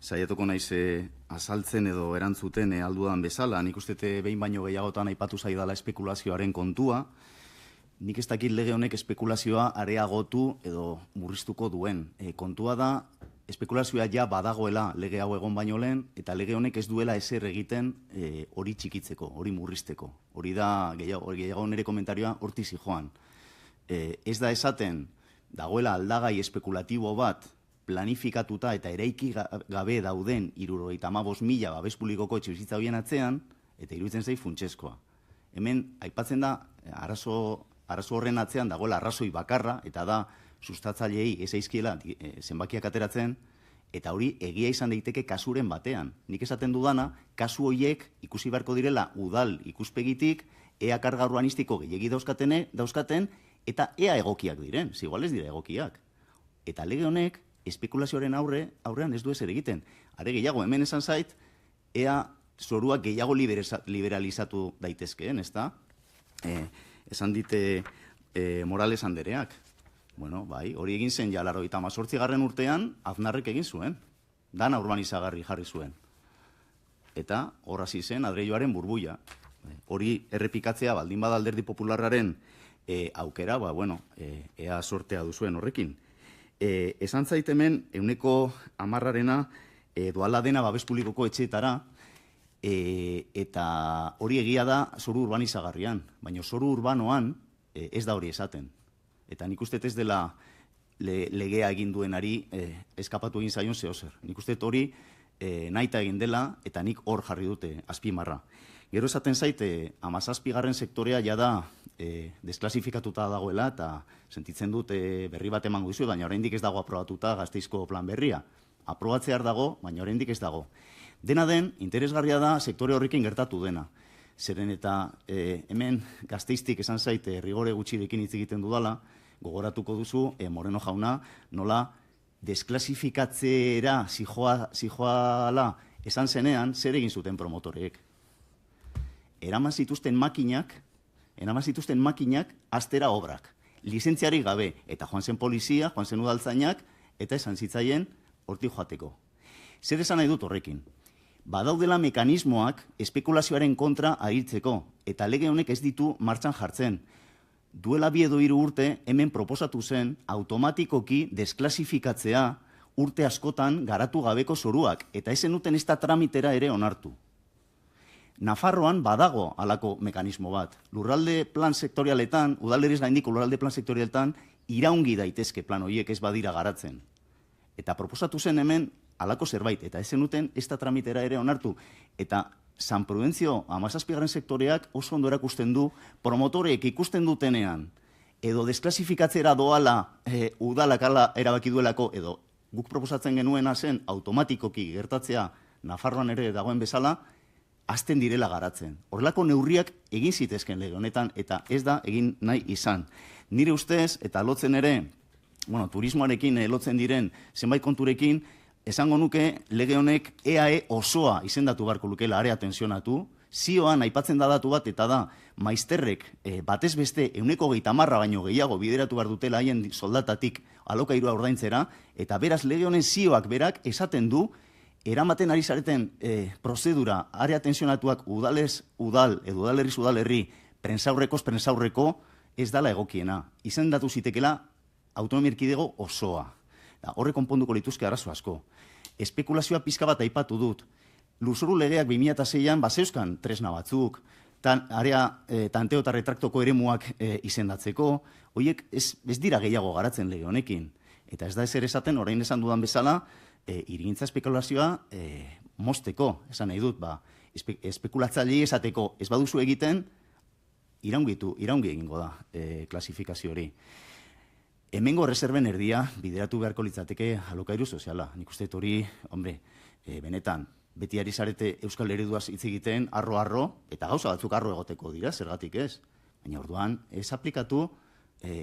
saiatuko naiz azaltzen edo erantzuten aldudan bezala. Nik uste behin baino gehiagotan aipatu zaidala espekulazioaren kontua. Nik ez dakit lege honek espekulazioa areagotu edo murriztuko duen. Kontua da, espekulazioa ja badagoela lege hau egon baino lehen, eta lege honek ez duela ezer egiten hori txikitzeko, hori murrizteko. Hori da, gehiago nire komentarioa hortik zijoan. Ez da esaten, dagoela aldagai espekulatibo bat planifikatuta eta eraiki gabe dauden 75.000 babes publikoko etxebizitza horien atzean, eta iruditzen zait funtsezkoa. Hemen, aipatzen da, arazo horren atzean dagoela arrazoi bakarra, eta da, sustatzaileei ez aizkiela zenbakiak ateratzen, eta hori egia izan daiteke kasuren batean. Nik esaten dudana, kasu horiek ikusi beharko direla udal ikuspegitik, ea karga urbanistiko gehiegi dauzkaten, eta ea egokiak diren, igual ez dira egokiak. Eta lege honek, espekulazioaren aurrean ez du ezer egiten. Are gehiago, hemen esan zait, ea zoruak gehiago liberalizatu daitezkeen, ezta? Esan dite Morales andereak. Bueno, bai, hori egin zen ja 98. urtean, Aznarrek egin zuen. Dana urbanizagarri jarri zuen. Eta hor hasi zen adreioaren burbuia. Hori errepikatzea baldin bada Alderdi Popularraren aukera, bueno, ea sortea duzuen horrekin. Esan zait hemen, 10%arena doala dena babes publikoko etxeetara, eta hori egia da zoru urbanizagarrian, baina zoru urbanoan ez da hori esaten. Eta nik uste ez dela legea egin duenari eskapatu egin zaion zehozer. Nik uste hori nahita egin dela, eta nik hor jarri dute azpimarra. Gero esaten zaite, 17. sektorea jada desklasifikatuta dagoela, eta sentitzen dut berri bat emango dizu, baina oraindik ez dago aprobatuta Gasteizko plan berria. Aprobatzear dago, baina oraindik ez dago. Dena den, interesgarria da sektore horrekin gertatu dena. Zeren eta hemen Gasteiztik esan zaite rigore gutxirekin hitz egiten dudala, gogoratuko duzu, Moreno jauna, nola desklasifikatzera zijoala esan zenean, zer egin zuten promotoreek. Eraman zituzten makinak astera obrak, lizentziarik gabe, eta joan zen polizia, joan zen udaltzainak, eta esan zitzaien hortik joateko. Zer esan nahi dut horrekin? Badaudela mekanismoak espekulazioaren kontra ahitzeko, eta lege honek ez ditu martxan jartzen. Duela 2 edo 3 urte hemen proposatu zen automatikoki desklasifikatzea urte askotan garatu gabeko zoruak, eta ez zenuten ez da tramitera ere onartu. Nafarroan badago halako mekanismo bat. Lurralde plan sektorialetan, udalerriz gaindiko lurralde plan sektorialetan, iraungi daitezke plan horiek ez badira garatzen. Eta proposatu zen hemen halako zerbait, eta ez zenuten ez da tramitera ere onartu. Eta San Prudentzio 17. sektoreak oso ondo erakusten du, promotorek ikusten dutenean, edo desklasifikatzera doala udalak ala erabaki duelako, edo guk proposatzen genuena zen automatikoki gertatzea Nafarroan ere dagoen bezala, hasten direla garatzen. Horrelako neurriak egin zitezken lege honetan, eta ez da egin nahi izan. Nire ustez, eta lotzen ere, turismoarekin lotzen diren zenbait konturekin, esango nuke lege honek EAE osoa izendatu beharko lukela area tensionatu, zioan aipatzen da datu bat, eta da, maizterrek batez beste 130 baino gehiago bideratu behar dutela haien soldatatik alokairua ordaintzera, eta beraz lege honen zioak berak esaten du, eramaten ari zareten prozedura area tensionatuak udalez udal, edo udalerriz udalerri, prentsaurreko ez dala egokiena. Izendatu zitekela autonomia erkidego osoa. Horre konponduko lituzke arazo asko. Espekulazioa pizka bat aipatu dut. Lurzoru legeak 2006an bazeuzkan tresna batzuk, area tanteo eta retraktoko eremuak izendatzeko, horiek ez dira gehiago garatzen lege honekin. Eta ez da ezer esaten, orain esan dudan bezala, hirigintza espekulazioa mozteko, esan nahi dut, espekulatzailei esateko ez baduzu egiten, iraungi egingo da klasifikazio hori. Hemengo reserven erdia bideratu beharko litzateke alokairu soziala. Nik uste hori, benetan, beti ari zarete euskal ereduaz hitz egiten, arro, eta gauza batzuk arro egoteko dira, zergatik ez. Baina orduan, ez aplikatu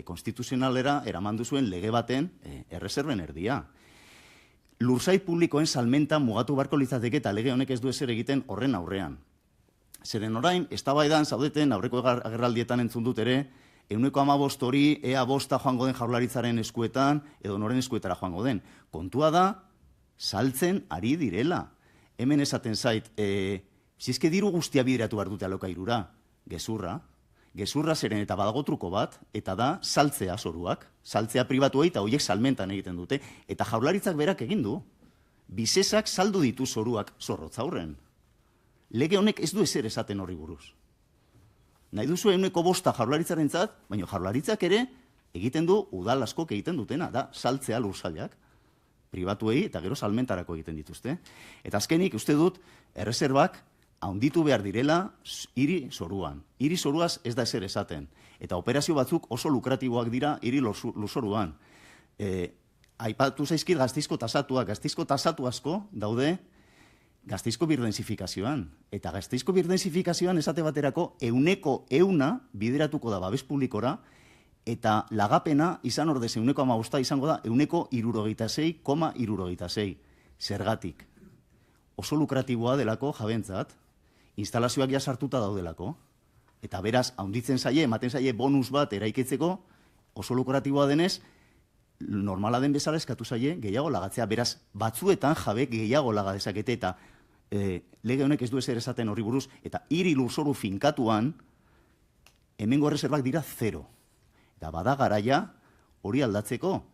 konstituzionalera eraman duzuen lege baten erreserben erdia. Lursail publikoen salmenta mugatu beharko litzateke eta lege honek ez du ezer egiten horren aurrean. Zeren orain, eztabaidan zaudeten aurreko agerraldietan entzun dut ere, 115 hori ea bosta joango den Jaurlaritzaren eskuetan edo noren eskuetara joango den. Kontua da, saltzen ari direla. Hemen esaten zait, zizke diru guztia bideratu behar dute alokairura, gezurra zeren eta badago truko bat, eta da saltzea zoruak, saltzea pribatuei eta horiek salmentan egiten dute, eta Jaurlaritzak berak egin du, bisesak saldu ditu zoruak zorrotzaurren. Lege honek ez du ezer esaten horri buruz. Nahi duzu 100% Jaurlaritzarentzat, baina Jaurlaritzak ere egiten du udal askok egiten dutena, da saltzea lursailak, pribatuei eta gero salmentarako egiten dituzte. Eta azkenik uste dut erreserbak handitu behar direla hiri zoruan. Hiri zoruaz ez da ezer esaten. Eta operazio batzuk oso lukratiboak dira hiri lurzoruan. Aipatu zaizkit Gasteizko tasatu asko daude Gasteizko birdensifikazioan. Eta Gasteizko birdensifikazioan esate baterako 100% bideratuko da babes publikora, eta lagapena izan ordez 1,5 izango da 66,66. Zergatik. Oso lukratiboa delako jabentzat, instalazioak ja sartuta daudelako, eta beraz, handitzen zaie, ematen zaie bonus bat eraikitzeko, oso lukratiboa denez, normala den bezala eskatu zaie gehiago lagatzea, beraz, batzuetan jabek gehiago laga dezakete, eta lege honek ez du ezer esaten horri buruz, eta hiri lurzoru finkatuan, hemengo erreserbak dira 0. Eta bada garaia hori aldatzeko,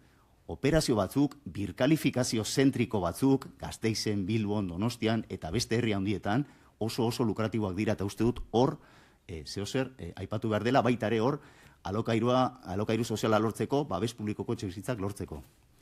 operazio batzuk, birkalifikazio zentriko batzuk, Gasteizen, Bilbon, Donostian, eta beste herri handietan, oso lukratiboak dira, eta uste dut hor, zehozer, aipatu behar dela, baita ere hor, alokairu soziala lortzeko, babes publikoko etxebizitzak lortzeko.